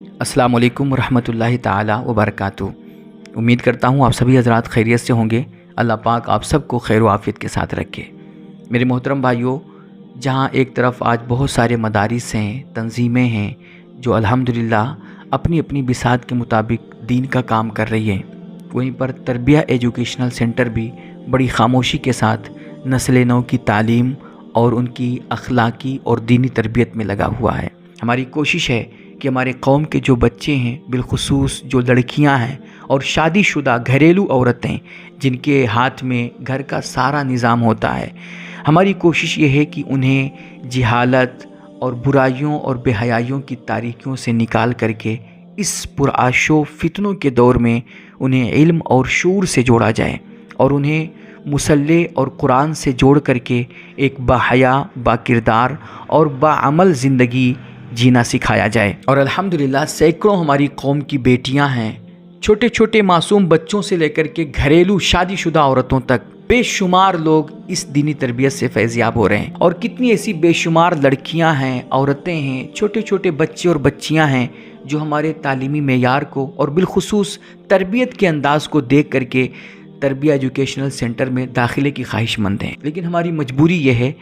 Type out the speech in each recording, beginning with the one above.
अस्सलाम वालेकुम रहमतुल्लाहि ताला व बरकातुहू। उम्मीद करता हूँ आप सभी हज़रात खैरियत से होंगे। अल्लाह पाक आप सबको खैर व आफ़ियत के साथ रखे। मेरे मोहतरम भाइयों, जहाँ एक तरफ आज बहुत सारे मदारिस हैं, तंजीमें हैं जो अल्हम्दुलिल्लाह अपनी अपनी बिसात के मुताबिक दीन का काम कर रही हैं, वहीं पर तरबिया एजुकेशनल सेंटर भी बड़ी खामोशी के साथ नस्ल नौ की तालीम और उनकी अखलाकी और दीनी तरबियत में लगा हुआ है। हमारी कोशिश है कि हमारे कौम के जो बच्चे हैं, बिलखुसूस जो लड़कियां हैं और शादीशुदा घरेलू औरतें जिनके हाथ में घर का सारा निज़ाम होता है, हमारी कोशिश ये है कि उन्हें जिहालत और बुराइयों और बेहयाइयों की तारीकियों से निकाल करके इस पुरआशो फितनों के दौर में उन्हें इल्म और शूर से जोड़ा जाए और उन्हें मुसल्ले और कुरान से जोड़ करके एक बाहया, बाकिरदार और बाअमल ज़िंदगी जीना सिखाया जाए। और अल्हम्दुलिल्लाह सैकड़ों हमारी कौम की बेटियां हैं, छोटे छोटे मासूम बच्चों से लेकर के घरेलू शादीशुदा औरतों तक बेशुमार लोग इस दीनी तरबियत से फैज़याब हो रहे हैं। और कितनी ऐसी बेशुमार लड़कियां हैं, औरतें हैं, छोटे छोटे बच्चे और बच्चियां हैं जो हमारे तालीमी मेयार को और बिलखुसूस तरबियत के अंदाज़ को देख करके तरबिया एजुकेशनल सेंटर में दाखिले की ख्वाहिशमंद हैं। लेकिन हमारी मजबूरी यह है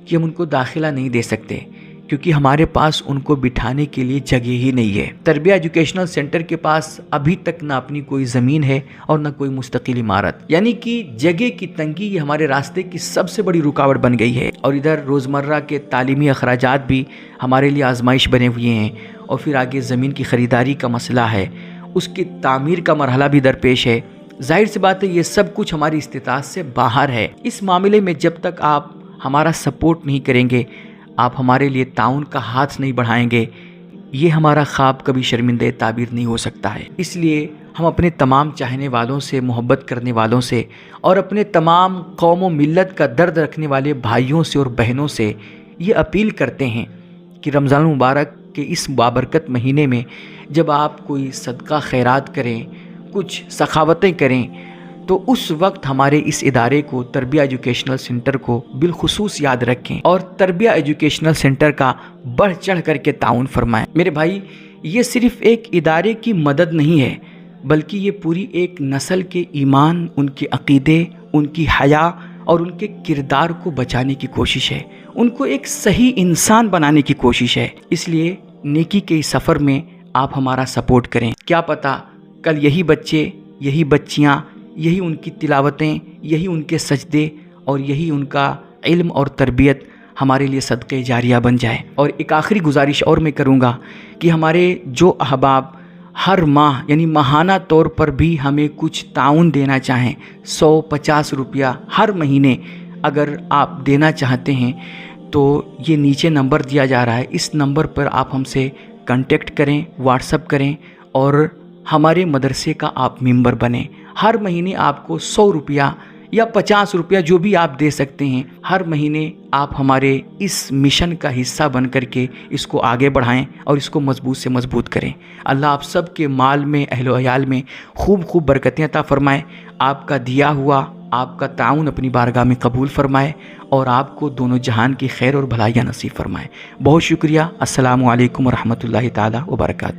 कि हम उनको दाखिला नहीं दे सकते क्योंकि हमारे पास उनको बिठाने के लिए जगह ही नहीं है। तरबिया एजुकेशनल सेंटर के पास अभी तक ना अपनी कोई ज़मीन है और ना कोई मुस्तकिल इमारत, यानी कि जगह की तंगी ये हमारे रास्ते की सबसे बड़ी रुकावट बन गई है। और इधर रोज़मर्रा के तालीमी अखराजात भी हमारे लिए आजमाइश बने हुए हैं और फिर आगे ज़मीन की ख़रीदारी का मसला है, उसकी तामीर का मरहला भी दरपेश है। जाहिर सी बात है ये सब कुछ हमारी इस्तिताअत से बाहर है। इस मामले में जब तक आप हमारा सपोर्ट नहीं करेंगे, आप हमारे लिए ताउन का हाथ नहीं बढ़ाएंगे, ये हमारा ख्वाब कभी शर्मिंदे ताबीर नहीं हो सकता है। इसलिए हम अपने तमाम चाहने वालों से, मोहब्बत करने वालों से और अपने तमाम कौम व मिल्लत का दर्द रखने वाले भाइयों से और बहनों से ये अपील करते हैं कि रमज़ान मुबारक के इस बाबरकत महीने में जब आप कोई सदका खैरात करें, कुछ सखावतें करें, तो उस वक्त हमारे इस इदारे को, तरबिया एजुकेशनल सेंटर को बिलखुसूस याद रखें और तरबिया एजुकेशनल सेंटर का बढ़ चढ़ करके ताउन फरमाएं। मेरे भाई, ये सिर्फ़ एक इदारे की मदद नहीं है, बल्कि ये पूरी एक नस्ल के ईमान, उनके अक़ीदे, उनकी हया और उनके किरदार को बचाने की कोशिश है, उनको एक सही इंसान बनाने की कोशिश है। इसलिए नेकी के इस सफ़र में आप हमारा सपोर्ट करें। क्या पता कल यही बच्चे, यही बच्चियाँ, यही उनकी तिलावतें, यही उनके सजदे और यही उनका इल्म और तरबियत हमारे लिए सदक़े जारिया बन जाए। और एक आखिरी गुजारिश और मैं करूँगा कि हमारे जो अहबाब हर माह यानी माहाना तौर पर भी हमें कुछ ताउन देना चाहें, 100-50 रुपया हर महीने अगर आप देना चाहते हैं तो ये नीचे नंबर दिया जा रहा है, इस नंबर पर आप हमसे कांटेक्ट करें, व्हाट्सअप करें और हमारे मदरसे का आप मेंबर बने। हर महीने आपको 100 रुपया या 50 रुपया जो भी आप दे सकते हैं, हर महीने आप हमारे इस मिशन का हिस्सा बन करके इसको आगे बढ़ाएं और इसको मजबूत से मजबूत करें। अल्लाह आप सब के माल में, अहलो अयाल में खूब खूब बरकतें अता फरमाए, आपका दिया हुआ, आपका ताउन अपनी बारगाह में कबूल फरमाए और आपको दोनों जहान की खैर और भलाइयाँ नसीब फरमाए। बहुत शुक्रिया। अस्सलामु अलैकुम व रहमतुल्लाहि ताला व बरकातुहू।